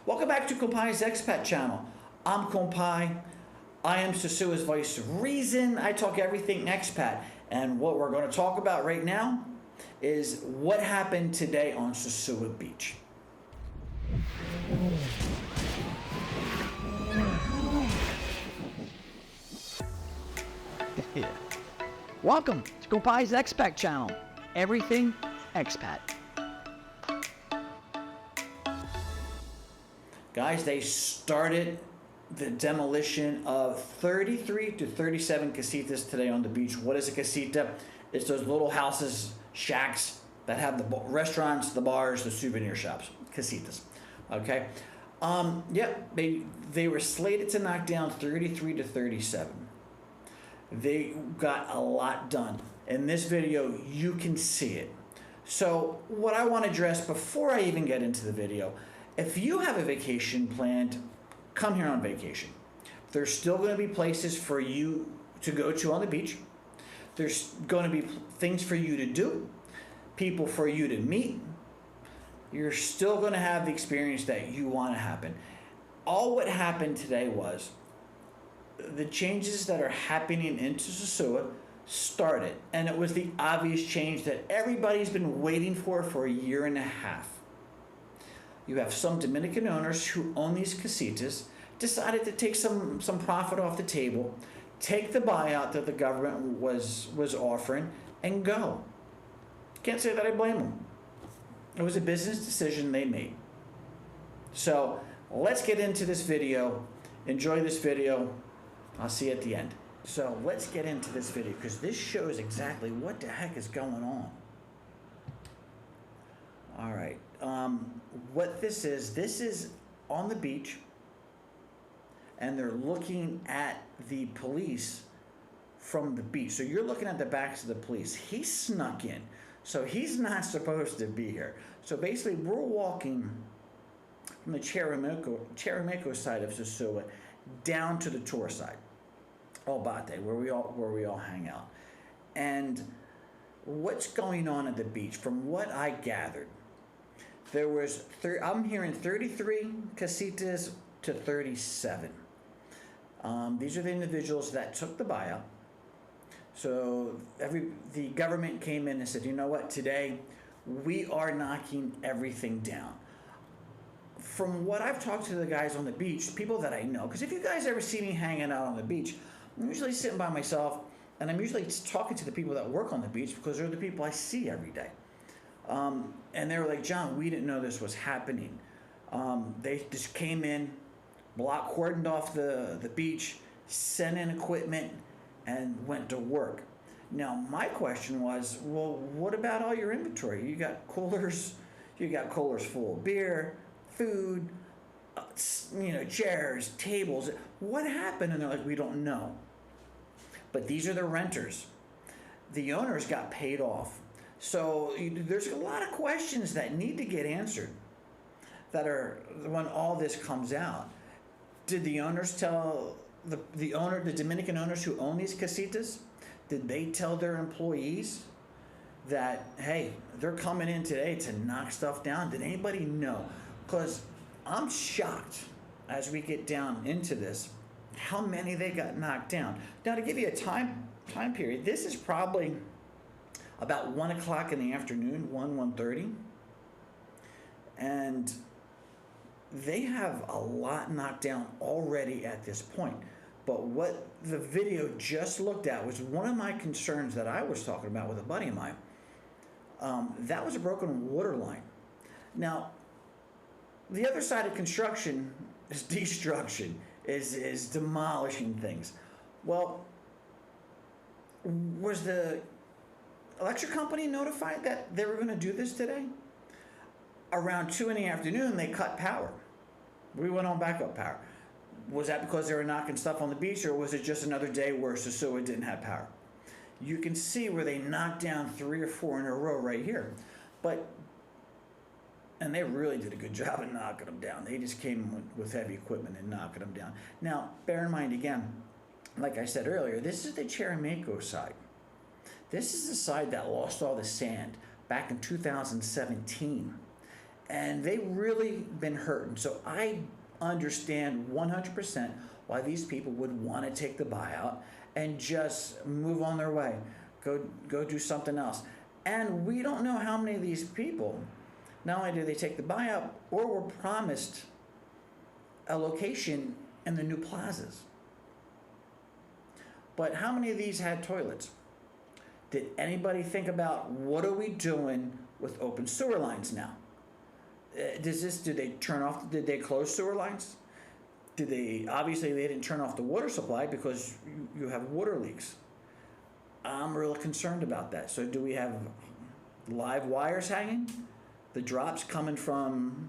Welcome back to Compai's Expat channel. I'm Compai. I am Sosua's voice of reason. I talk everything expat. And what we're going to talk about right now is what happened today on Sosua Beach. Welcome to Compai's Expat channel. Everything expat. Guys, they started the demolition of 33 to 37 casitas today on the beach. What is a casita? It's those little houses, shacks that have the restaurants, the bars, the souvenir shops. Casitas. Okay? They were slated to knock down 33 to 37. They got a lot done. In this video, you can see it. So what I want to address before I even get into the video, if you have a vacation planned, come here on vacation. There's still going to be places for you to go to on the beach. There's going to be things for you to do, people for you to meet. You're still going to have the experience that you want to happen. All what happened today was the changes that are happening into Sosua started, and it was the obvious change that everybody's been waiting for a year and a half. You have some Dominican owners who own these casitas decided to take some profit off the table, take the buyout that the government was offering, and go. Can't say that I blame them. It was a business decision they made. So let's get into this video. Enjoy this video. I'll see you at the end. So let's get into this video because this shows exactly what the heck is going on. All right. What this is on the beach, and they're looking at the police from the beach. So you're looking at the backs of the police. He snuck in, so he's not supposed to be here. So basically, we're walking from the Chirimeco side of Sosua down to the tour side, Albate, where we all hang out. And what's going on at the beach? From what I gathered, there was I'm hearing 33 casitas to 37. These are the individuals that took the buyout. So the government came in and said, you know what, today we are knocking everything down. From what I've talked to the guys on the beach, people that I know, because if you guys ever see me hanging out on the beach, I'm usually sitting by myself, and I'm usually talking to the people that work on the beach because they're the people I see every day. And they were like, John, we didn't know this was happening. They just came in, cordoned off the beach, sent in equipment, and went to work. Now, my question was, well, what about all your inventory? You got coolers full of beer, food, chairs, tables. What happened? And they're like, we don't know. But these are the renters. The owners got paid off. So there's a lot of questions that need to get answered that are when all this comes out. Did the owners tell the Dominican owners who own these casitas, did they tell their employees that, hey, they're coming in today to knock stuff down? Did anybody know? Because I'm shocked as we get down into this how many they got knocked down. Now, to give you a time period, this is probably about 1 o'clock in the afternoon, 1:30. And they have a lot knocked down already at this point. But what the video just looked at was one of my concerns that I was talking about with a buddy of mine. That was a broken water line. Now, the other side of construction is destruction, is demolishing things. Well, was the electric company notified that they were going to do this today? Around 2 in the afternoon, they cut power. We went on backup power. Was that because they were knocking stuff on the beach, or was it just another day where Sosua didn't have power? You can see where they knocked down 3 or 4 in a row right here. And they really did a good job of knocking them down. They just came with heavy equipment and knocking them down. Now, bear in mind again, like I said earlier, this is the Chirimeco side. This is the side that lost all the sand back in 2017. and they really been hurting. So I understand 100% why these people would want to take the buyout and just move on their way, go do something else. And we don't know how many of these people, not only do they take the buyout, or were promised a location in the new plazas, but how many of these had toilets? Did anybody think about what are we doing with open sewer lines now? Did they turn off, did they close sewer lines? Obviously they didn't turn off the water supply because you have water leaks. I'm really concerned about that. So do we have live wires hanging? The drops coming from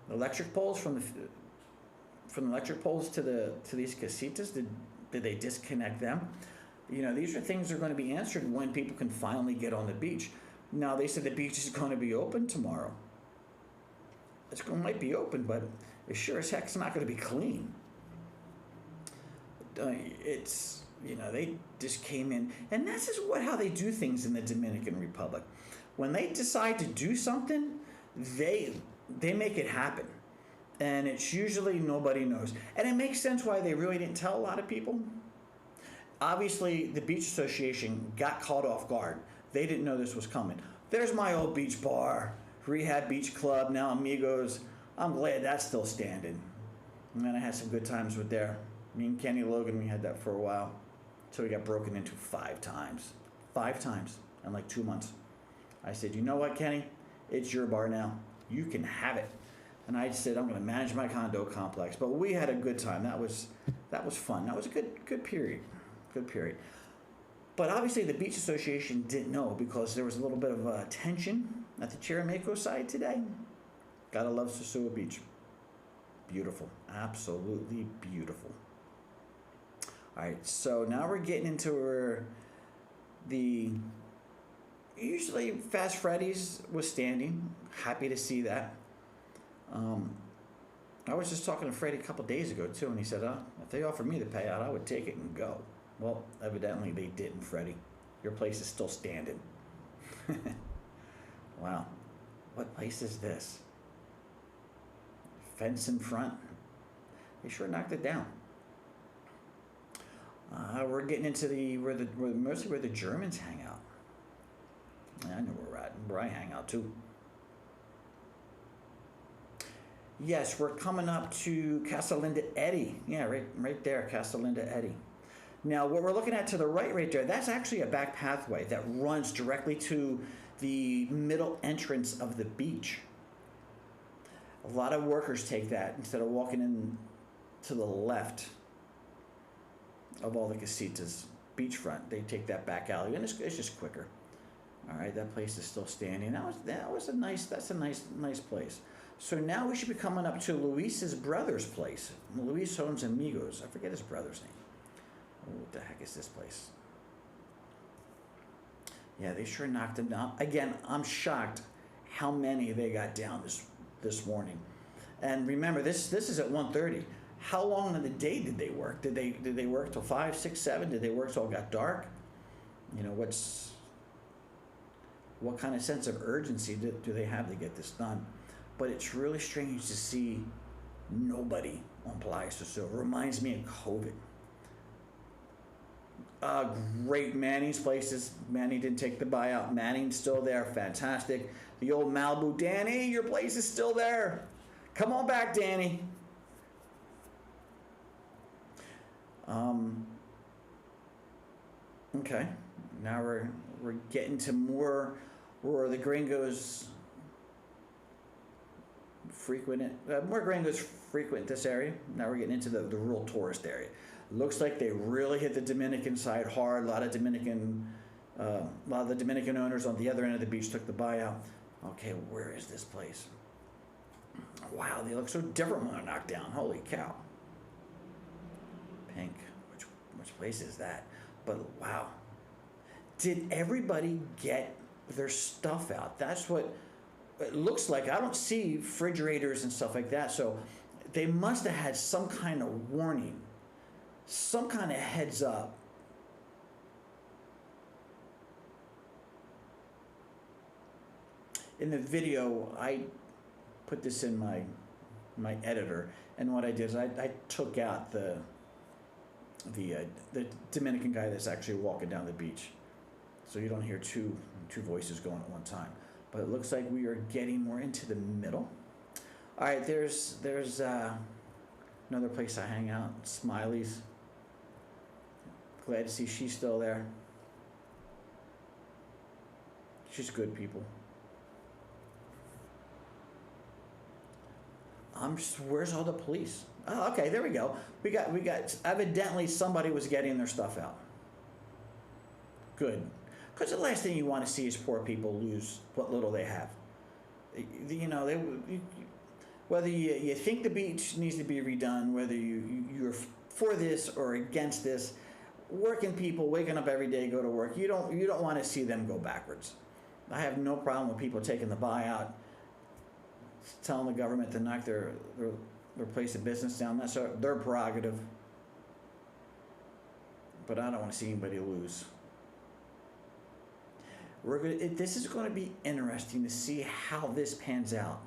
the electric poles, from the electric poles to these casitas? Did they disconnect them? You know, these are things that are going to be answered when people can finally get on the beach. Now, they said the beach is going to be open tomorrow. Might be open, but it sure as heck's not going to be clean. It's, you know, they just came in, and this is how they do things in the Dominican Republic. When they decide to do something, they make it happen. And it's usually nobody knows. And it makes sense why they really didn't tell a lot of people. Obviously, the Beach Association got caught off guard. They didn't know this was coming. There's my old beach bar, Rehab Beach Club, now Amigos. I'm glad that's still standing. And then I had some good times with there. Me and Kenny Logan, we had that for a while. So we got broken into 5 times. 5 times in like 2 months. I said, you know what, Kenny? It's your bar now. You can have it. And I said, I'm going to manage my condo complex. But we had a good time. That was fun. That was a good period. Good period. But obviously the Beach Association didn't know, because there was a little bit of tension at the Chirimaco side today. Gotta love Sosua Beach. Beautiful. Absolutely beautiful. All right, so now we're getting into where usually Fast Freddy's was standing. Happy to see that. I was just talking to Freddie a couple days ago too, and he said, if they offered me the payout, I would take it and go. Well, evidently they didn't, Freddie. Your place is still standing. Wow. What place is this? Fence in front. They sure knocked it down. We're getting into mostly where the Germans hang out. Yeah, I know where I hang out too. Yes, we're coming up to Casa Linda Eddy. Yeah, right there, Casa Linda Eddy. Now, what we're looking at to the right there, that's actually a back pathway that runs directly to the middle entrance of the beach. A lot of workers take that instead of walking in to the left of all the casitas, beachfront. They take that back alley, and it's just quicker. All right, that place is still standing. That's a nice place. So now we should be coming up to Luis's brother's place. Luis owns Amigos. I forget his brother's name. Oh, what the heck is this place? Yeah, they sure knocked him down. Again, I'm shocked how many they got down this morning. And remember, this is at 1:30. How long in the day did they work? Did they work till 5, 6, 7? Did they work till it got dark? You know, what kind of sense of urgency do they have to get this done? But it's really strange to see nobody on Playa Sosua. It reminds me of COVID. Great Manning's places. Manning didn't take the buyout. Manning's still there. Fantastic. The old Malibu. Danny, your place is still there. Come on back, Danny. Okay. Now we're getting to more where the gringos more gringos frequent this area. Now we're getting into the rural tourist area. Looks like they really hit the Dominican side hard. A lot of the Dominican owners on the other end of the beach took the buyout. Okay, where is this place? Wow, they look so different when they're knocked down. Holy cow. Pink. Which place is that? But wow. Did everybody get their stuff out? That's what it looks like. I don't see refrigerators and stuff like that. So they must have had some kind of warning, some kind of heads up. In the video, put this in my editor, and what I did is I took out the Dominican guy that's actually walking down the beach, so you don't hear two voices going at one time. But it looks like we are getting more into the middle. All right, there's another place I hang out, Smiley's. Glad to see she's still there. She's good people. Where's all the police? Oh, okay, there we go. We got evidently somebody was getting their stuff out. Good. Because the last thing you want to see is poor people lose what little they have. You know, whether you think the beach needs to be redone, whether you're for this or against this, working people waking up every day, go to work, you don't want to see them go backwards. I have no problem with people taking the buyout, telling the government to knock their place of business down. That's their prerogative. But I don't want to see anybody lose. This is going to be interesting to see how this pans out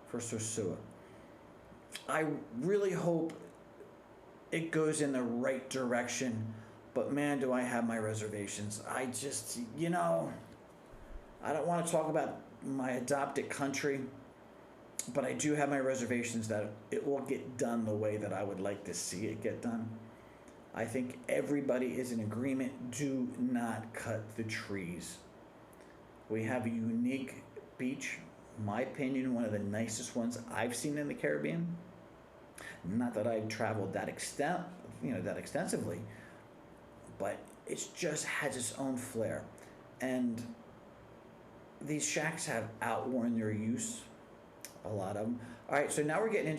for Sosua. I really hope it goes in the right direction, but man, do I have my reservations. I just, I don't want to talk about my adopted country, but I do have my reservations that it will get done the way that I would like to see it get done. I think everybody is in agreement. Do not cut the trees. We have a unique beach, in my opinion, one of the nicest ones I've seen in the Caribbean. Not that I've traveled that extensively, but it just has its own flair. And these shacks have outworn their use, a lot of them. All right, so now we're getting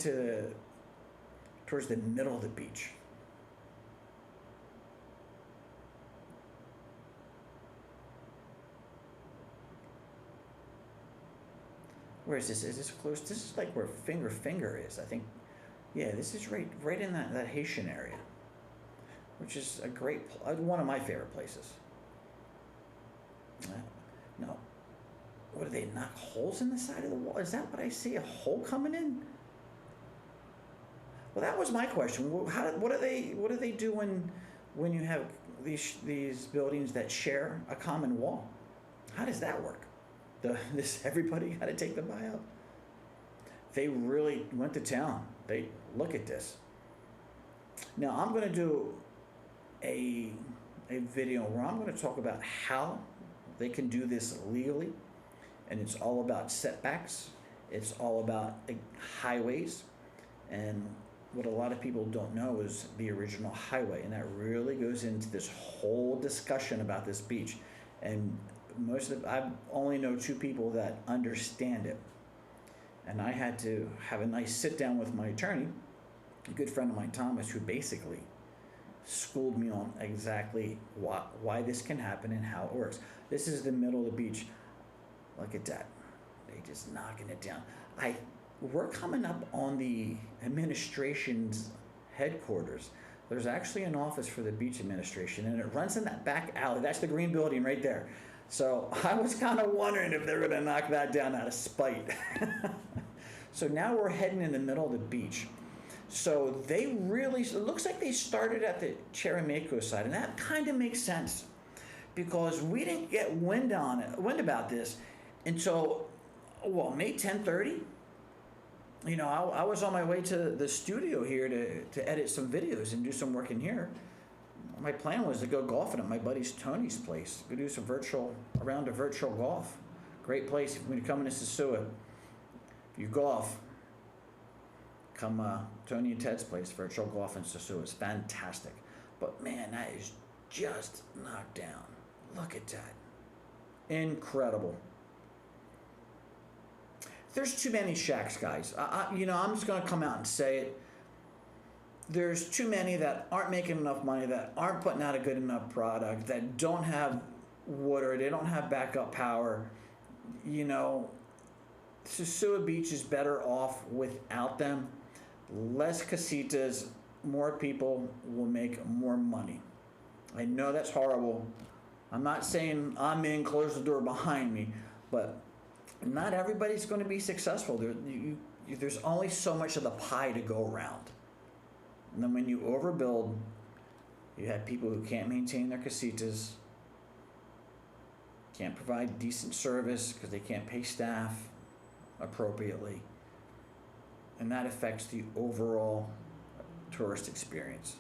towards the middle of the beach. Where is this? Is this close? This is like where Finger is, I think. Yeah, this is right in that Haitian area, which is a great, one of my favorite places. No, what do they knock holes in the side of the wall? Is that what I see? A hole coming in? Well, that was my question. What do they do when you have these buildings that share a common wall? How does that work? Everybody got to take the buyout. They really went to town. They look at this. Now I'm going to do a video where I'm going to talk about how they can do this legally, and it's all about setbacks. It's all about highways, and what a lot of people don't know is the original highway, and that really goes into this whole discussion about this beach. And I only know two people that understand it. And I had to have a nice sit down with my attorney, a good friend of mine, Thomas, who basically schooled me on exactly why this can happen and how it works. This is the middle of the beach. Look at that. They just knocking it down. We're coming up on the administration's headquarters. There's actually an office for the beach administration, and it runs in that back alley. That's the green building right there. So I was kind of wondering if they're going to knock that down out of spite. So now we're heading in the middle of the beach. So it looks like they started at the Chirimaco side, and that kind of makes sense because we didn't get wind about this until, May 10:30? I was on my way to the studio here to edit some videos and do some work in here. My plan was to go golfing at my buddy Tony's place. Go do some round of virtual golf. Great place when you're coming to Sosua. If you golf, come Tony and Ted's place, virtual golf in Sosua. It's fantastic. But man, that is just knocked down. Look at that. Incredible. There's too many shacks, guys. I'm just going to come out and say it. There's too many that aren't making enough money, that aren't putting out a good enough product, that don't have water, they don't have backup power. Sosua Beach is better off without them. Less casitas, more people will make more money. I know that's horrible. I'm not saying I'm in, close the door behind me, but not everybody's going to be successful. There's only so much of the pie to go around. And then when you overbuild, you have people who can't maintain their casitas, can't provide decent service because they can't pay staff appropriately. And that affects the overall tourist experience.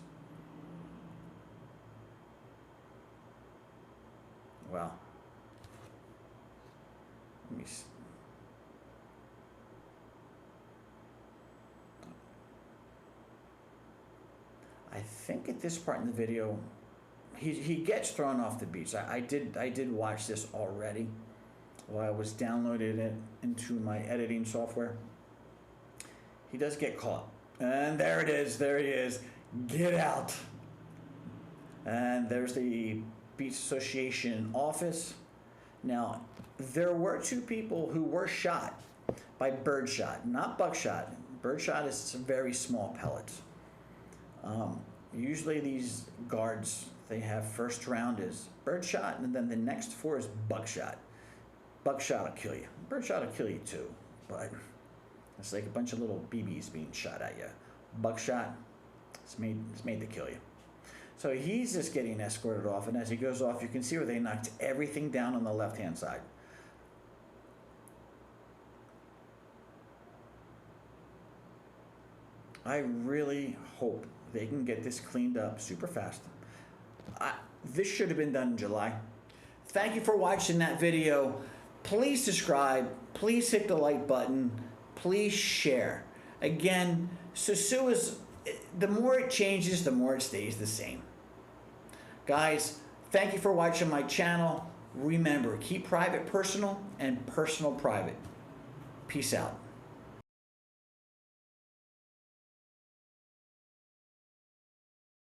Well, let me see. I think at this part in the video, he gets thrown off the beach. I did watch this already while I was downloading it into my editing software. He does get caught. And there it is. There he is. Get out. And there's the Beach Association office. Now, there were 2 people who were shot by birdshot, not buckshot. Birdshot is some very small pellets. Usually these guards, they have first round is birdshot, and then the next 4 is buckshot. Buckshot will kill you. Birdshot will kill you too, but it's like a bunch of little BBs being shot at you. Buckshot, it's made to kill you. So he's just getting escorted off, and as he goes off, you can see where they knocked everything down on the left-hand side. I really hope they can get this cleaned up super fast. This should have been done in July. Thank you for watching that video. Please subscribe. Please hit the like button. Please share. Again, Sosua's, the more it changes, the more it stays the same. Guys, thank you for watching my channel. Remember, keep private personal and personal private. Peace out.